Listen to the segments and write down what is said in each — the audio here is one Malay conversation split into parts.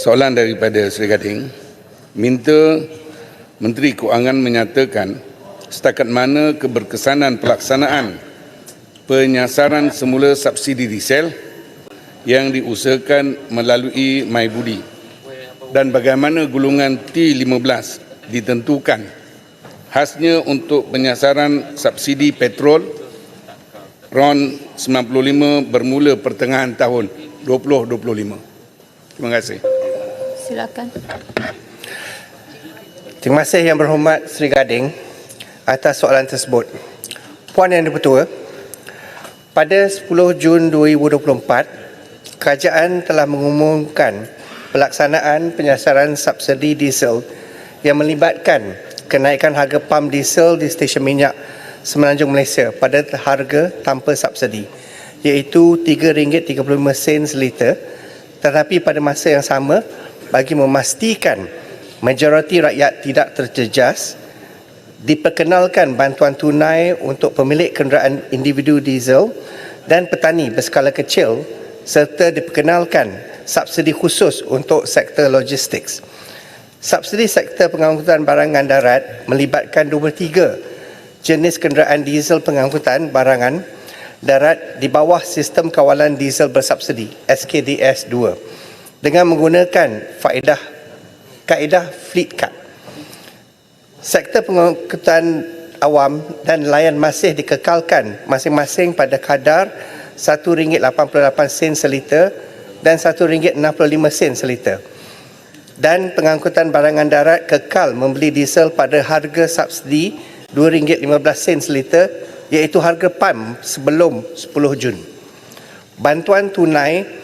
Soalan daripada Seri Gading, minta Menteri Kewangan menyatakan setakat mana keberkesanan pelaksanaan penyasaran semula subsidi diesel yang diusahakan melalui MyBudi dan bagaimana golongan T15 ditentukan, khasnya untuk penyasaran subsidi petrol RON 95 bermula pertengahan tahun 2025. Terima kasih. Silakan. Terima kasih Yang Berhormat Seri Gading atas soalan tersebut. Puan Yang Dipertua, pada 10 Jun 2024, kerajaan telah mengumumkan pelaksanaan penyasaran subsidi diesel yang melibatkan kenaikan harga pam diesel di stesen minyak Semenanjung Malaysia pada harga tanpa subsidi, iaitu RM3.35 seliter. Tetapi pada masa yang sama, bagi memastikan majoriti rakyat tidak terjejas, diperkenalkan bantuan tunai untuk pemilik kenderaan individu diesel dan petani berskala kecil, serta diperkenalkan subsidi khusus untuk sektor logistik. Subsidi sektor pengangkutan barangan darat melibatkan 23 jenis kenderaan diesel pengangkutan barangan darat di bawah sistem kawalan diesel bersubsidi SKDS 2 dengan menggunakan kaedah fleet cut. Sektor pengangkutan awam dan nelayan masih dikekalkan masing-masing pada kadar RM1.88 seliter dan RM1.65 seliter. Dan pengangkutan barangan darat kekal membeli diesel pada harga subsidi RM2.15 seliter, iaitu harga PAM sebelum 10 Jun. Bantuan tunai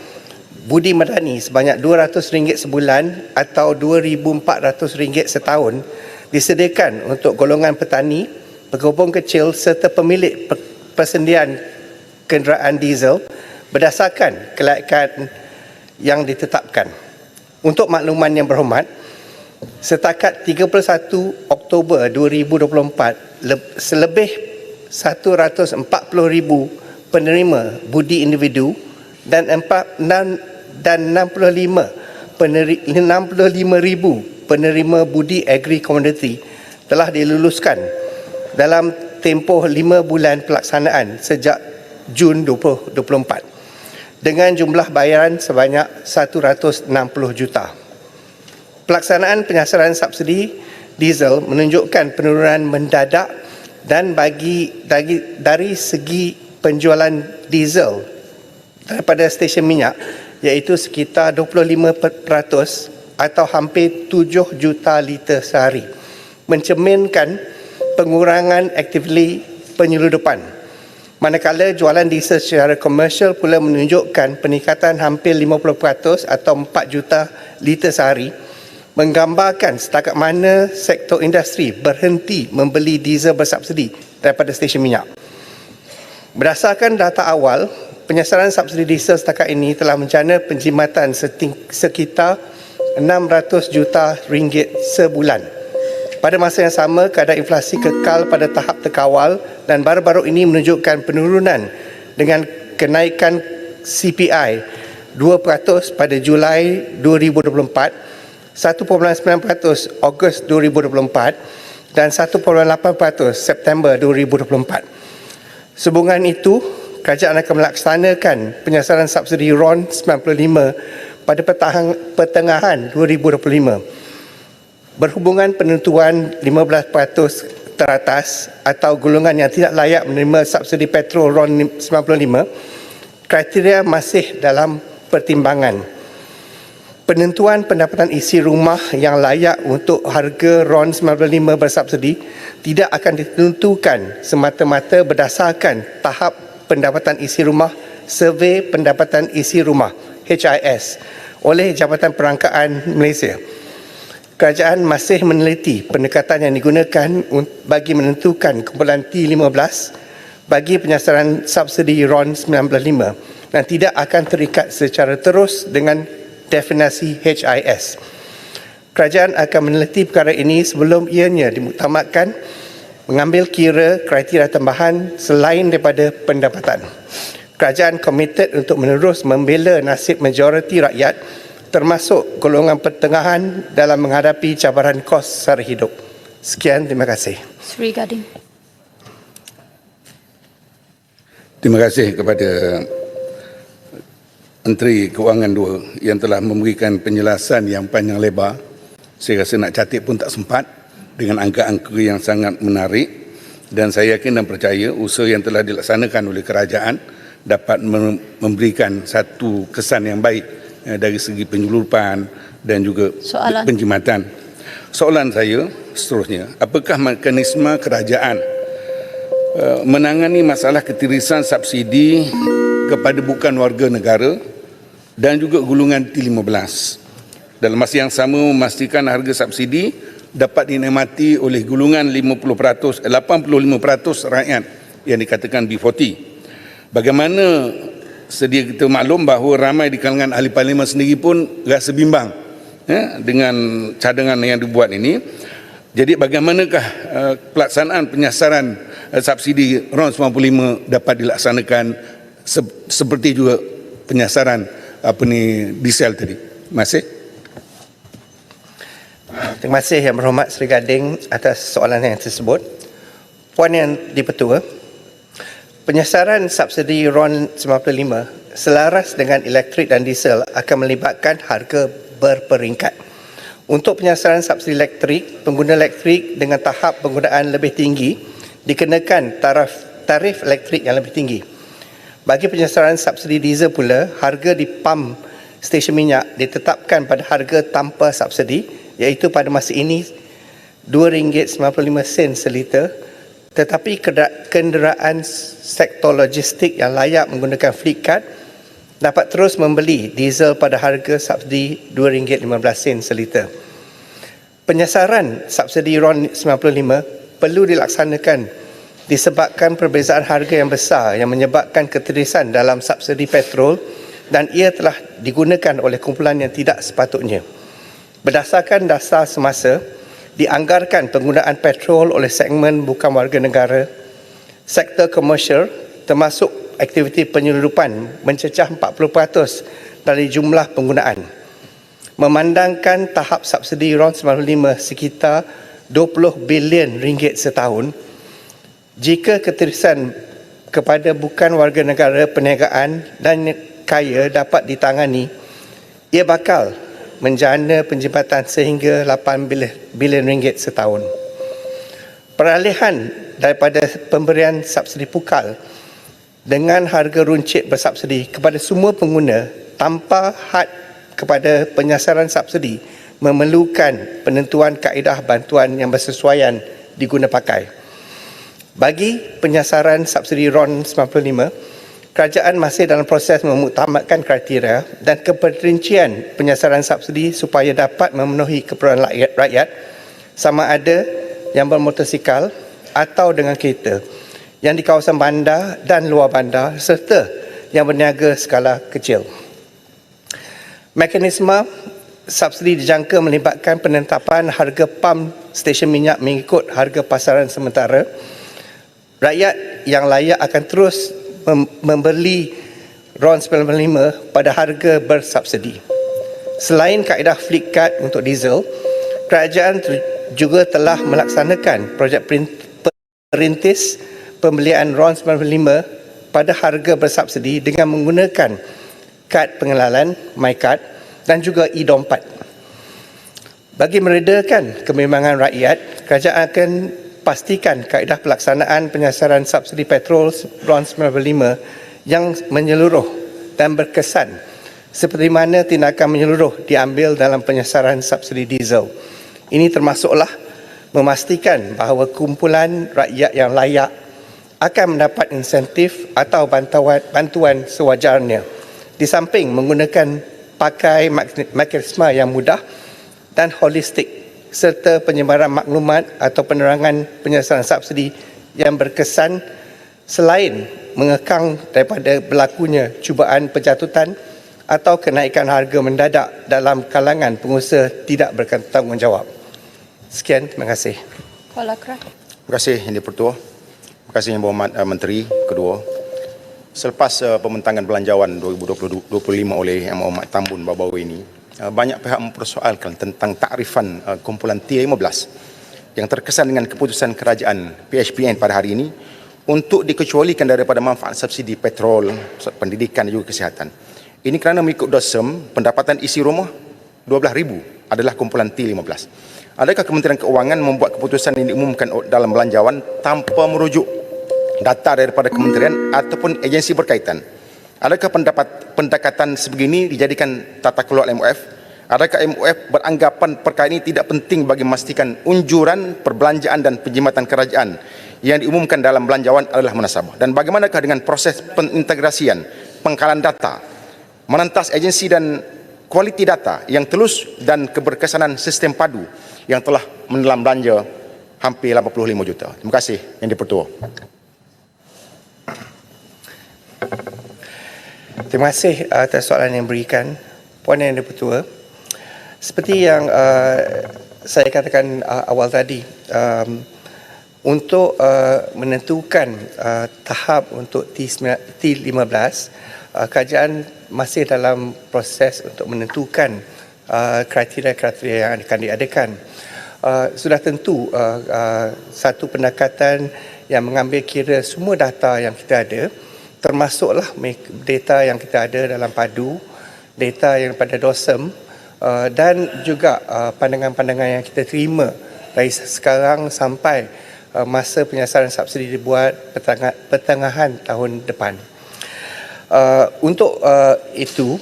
budi madani sebanyak RM200 sebulan atau RM2,400 setahun disediakan untuk golongan petani, pekebun kecil serta pemilik persendian kenderaan diesel berdasarkan kelayakan yang ditetapkan. Untuk makluman Yang Berhormat, setakat 31 Oktober 2024, selebih 140,000 penerima budi individu dan 65,000 penerima budi agri komoditi telah diluluskan dalam tempoh 5 bulan pelaksanaan sejak Jun 2024 dengan jumlah bayaran sebanyak 160 juta. Pelaksanaan penyasaran subsidi diesel menunjukkan penurunan mendadak dan dari segi penjualan diesel daripada stesen minyak, iaitu sekitar 25% atau hampir 7 juta liter sehari, mencerminkan pengurangan aktiviti penyeludupan. Manakala jualan diesel secara komersial pula menunjukkan peningkatan hampir 50% atau 4 juta liter sehari, menggambarkan setakat mana sektor industri berhenti membeli diesel bersubsidi daripada stesen minyak. Berdasarkan data awal, penyasaran subsidi diesel setakat ini telah menjana penjimatan sekitar RM600 juta sebulan. Pada masa yang sama, kadar inflasi kekal pada tahap terkawal dan baru-baru ini menunjukkan penurunan dengan kenaikan CPI 2% pada Julai 2024, 1.9% Ogos 2024 dan 1.8% September 2024. Sehubungan itu, kerajaan akan melaksanakan penyasaran subsidi RON 95 pada pertengahan 2025. Berhubungan penentuan 15% teratas atau golongan yang tidak layak menerima subsidi petrol RON 95, kriteria masih dalam pertimbangan. Penentuan pendapatan isi rumah yang layak untuk harga RON 95 bersubsidi tidak akan ditentukan semata-mata berdasarkan tahap pendapatan isi rumah Survey Pendapatan Isi Rumah HIS oleh Jabatan Perangkaan Malaysia. Kerajaan masih meneliti pendekatan yang digunakan bagi menentukan kumpulan T15 bagi penyasaran subsidi RON 95 dan tidak akan terikat secara terus dengan definisi HIS. Kerajaan akan meneliti perkara ini sebelum ianya dimuktamadkan, mengambil kira kriteria tambahan selain daripada pendapatan. Kerajaan komited untuk menerus membela nasib majoriti rakyat termasuk golongan pertengahan dalam menghadapi cabaran kos sara hidup. Sekian, terima kasih. Sri Gading. Terima kasih kepada Menteri Kewangan II yang telah memberikan penjelasan yang panjang lebar. Saya rasa nak catat pun tak sempat dengan angka-angka yang sangat menarik, dan saya yakin dan percaya usaha yang telah dilaksanakan oleh kerajaan dapat memberikan satu kesan yang baik dari segi penyelundupan dan juga Soalan. penjimatan. Soalan saya seterusnya, apakah mekanisme kerajaan menangani masalah ketirisan subsidi kepada bukan warga negara dan juga golongan T15 dalam masa yang sama memastikan harga subsidi dapat dinikmati oleh golongan 85% rakyat yang dikatakan B40. Bagaimana sedia kita maklum bahawa ramai di kalangan ahli parlimen sendiri pun rasa bimbang dengan cadangan yang dibuat ini. Jadi bagaimanakah pelaksanaan penyasaran subsidi RON 95 dapat dilaksanakan seperti juga penyasaran diesel tadi. Terima kasih. Terima kasih Yang Berhormat Sri Gading atas soalan yang tersebut. Puan Yang di-Pertua, penyasaran subsidi RON 95 selaras dengan elektrik dan diesel akan melibatkan harga berperingkat. Untuk penyasaran subsidi elektrik, pengguna elektrik dengan tahap penggunaan lebih tinggi dikenakan tarif elektrik yang lebih tinggi. Bagi penyasaran subsidi diesel pula, harga di pam stesen minyak ditetapkan pada harga tanpa subsidi, iaitu pada masa ini RM2.95 seliter, tetapi kenderaan sektor logistik yang layak menggunakan fleet card dapat terus membeli diesel pada harga subsidi RM2.15 seliter. Penyasaran subsidi RON 95 perlu dilaksanakan disebabkan perbezaan harga yang besar yang menyebabkan ketirisan dalam subsidi petrol dan ia telah digunakan oleh kumpulan yang tidak sepatutnya. Berdasarkan dasar semasa, dianggarkan penggunaan petrol oleh segmen bukan warga negara, sektor komersial termasuk aktiviti penyelundupan mencecah 40% dari jumlah penggunaan. Memandangkan tahap subsidi RON 95 sekitar RM20 bilion setahun, jika ketirisan kepada bukan warga negara perniagaan dan kaya dapat ditangani, ia bakal menjana penjimatan sehingga RM8 bilion setahun. Peralihan daripada pemberian subsidi pukal dengan harga runcit bersubsidi kepada semua pengguna tanpa had kepada penyasaran subsidi memerlukan penentuan kaedah bantuan yang bersesuaian diguna pakai. Bagi penyasaran subsidi RON 95, kerajaan masih dalam proses memuktamadkan kriteria dan keperincian penyasaran subsidi supaya dapat memenuhi keperluan rakyat sama ada yang bermotosikal atau dengan kereta, yang di kawasan bandar dan luar bandar serta yang berniaga skala kecil. Mekanisme subsidi dijangka melibatkan penetapan harga pam stesen minyak mengikut harga pasaran sementara. Rakyat yang layak akan terus membeli RON 95 pada harga bersubsidi. Selain kaedah fleet card untuk diesel, kerajaan juga telah melaksanakan projek perintis pembelian RON 95 pada harga bersubsidi dengan menggunakan kad pengenalan MyCard dan juga e-Dompet. Bagi meredakan kebimbangan rakyat, kerajaan akan pastikan kaedah pelaksanaan penyasaran subsidi petrol RON 95 yang menyeluruh dan berkesan seperti mana tindakan menyeluruh diambil dalam penyasaran subsidi diesel. Ini termasuklah memastikan bahawa kumpulan rakyat yang layak akan mendapat insentif atau bantuan sewajarnya, di samping menggunakan pakai mekanisme yang mudah dan holistik serta penyebaran maklumat atau penerangan penyasaran subsidi yang berkesan selain mengekang daripada berlakunya cubaan penjatutan atau kenaikan harga mendadak dalam kalangan pengusaha tidak bertanggungjawab. Sekian, terima kasih. Kuala Krat. Terima kasih Yang di-Pertua. Terima kasih Yang Berhormat Menteri kedua. Selepas pembentangan belanjawan 2025 oleh Yang Berhormat Tambun baru-baru ini, banyak pihak mempersoalkan tentang takrifan kumpulan T15 yang terkesan dengan keputusan kerajaan PHPN pada hari ini untuk dikecualikan daripada manfaat subsidi petrol, pendidikan dan juga kesihatan. Ini kerana mengikut DOSEM, pendapatan isi rumah 12,000 adalah kumpulan T15. Adakah Kementerian Keuangan membuat keputusan yang diumumkan dalam belanjawan tanpa merujuk data daripada kementerian ataupun agensi berkaitan? Adakah pendekatan sebegini dijadikan tata kelola MOF? Adakah MOF beranggapan perkara ini tidak penting bagi memastikan unjuran perbelanjaan dan penjimatan kerajaan yang diumumkan dalam belanjawan adalah munasabah? Dan bagaimanakah dengan proses pengintegrasian, pengkalan data, menentas agensi dan kualiti data yang telus dan keberkesanan sistem padu yang telah menelan belanja hampir 85 juta? Terima kasih, Yang di-Pertua. Terima kasih atas soalan yang diberikan, Puan Yang di-Pertua. Seperti yang saya katakan awal tadi, untuk menentukan tahap untuk T15, kerajaan masih dalam proses untuk menentukan kriteria-kriteria yang akan diadakan. Sudah tentu satu pendekatan yang mengambil kira semua data yang kita ada, termasuklah data yang kita ada dalam padu, data yang pada DOSEM, dan juga pandangan-pandangan yang kita terima dari sekarang sampai masa penyiasan subsidi dibuat pertengahan tahun depan. Untuk itu,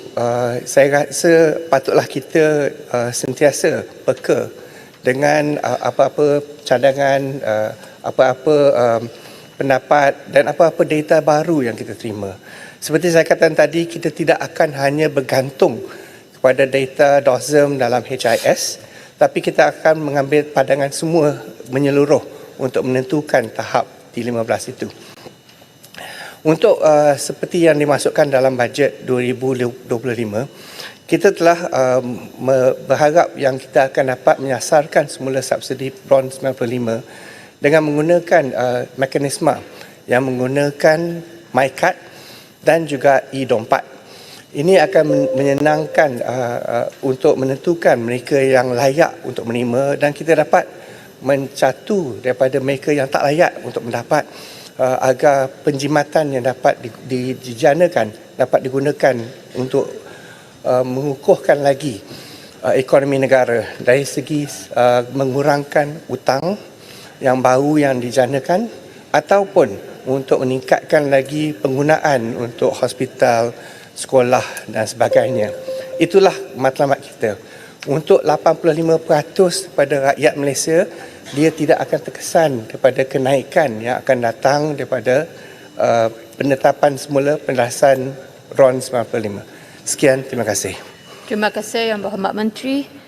saya rasa patutlah kita sentiasa peka dengan apa-apa cadangan, apa-apa pendapat dan apa-apa data baru yang kita terima. Seperti saya katakan tadi, kita tidak akan hanya bergantung kepada data DOSEM dalam HIS, tapi kita akan mengambil pandangan semua menyeluruh untuk menentukan tahap T15 itu. Untuk seperti yang dimasukkan dalam bajet 2025, kita telah berharap yang kita akan dapat menyasarkan semula subsidi RON 95 dengan menggunakan mekanisme yang menggunakan MyCard dan juga e-Dompat. Ini akan menyenangkan untuk menentukan mereka yang layak untuk menerima, dan kita dapat mencatu daripada mereka yang tak layak untuk mendapat, agar penjimatan yang dapat dijanakan dapat digunakan untuk mengukuhkan lagi ekonomi negara dari segi mengurangkan hutang yang baru yang dijanakan ataupun untuk meningkatkan lagi penggunaan untuk hospital, sekolah dan sebagainya. Itulah matlamat kita. Untuk 85% pada rakyat Malaysia, dia tidak akan terkesan kepada kenaikan yang akan datang daripada penetapan semula pendasaran RON 95. Sekian, terima kasih. Terima kasih Yang Berhormat Menteri.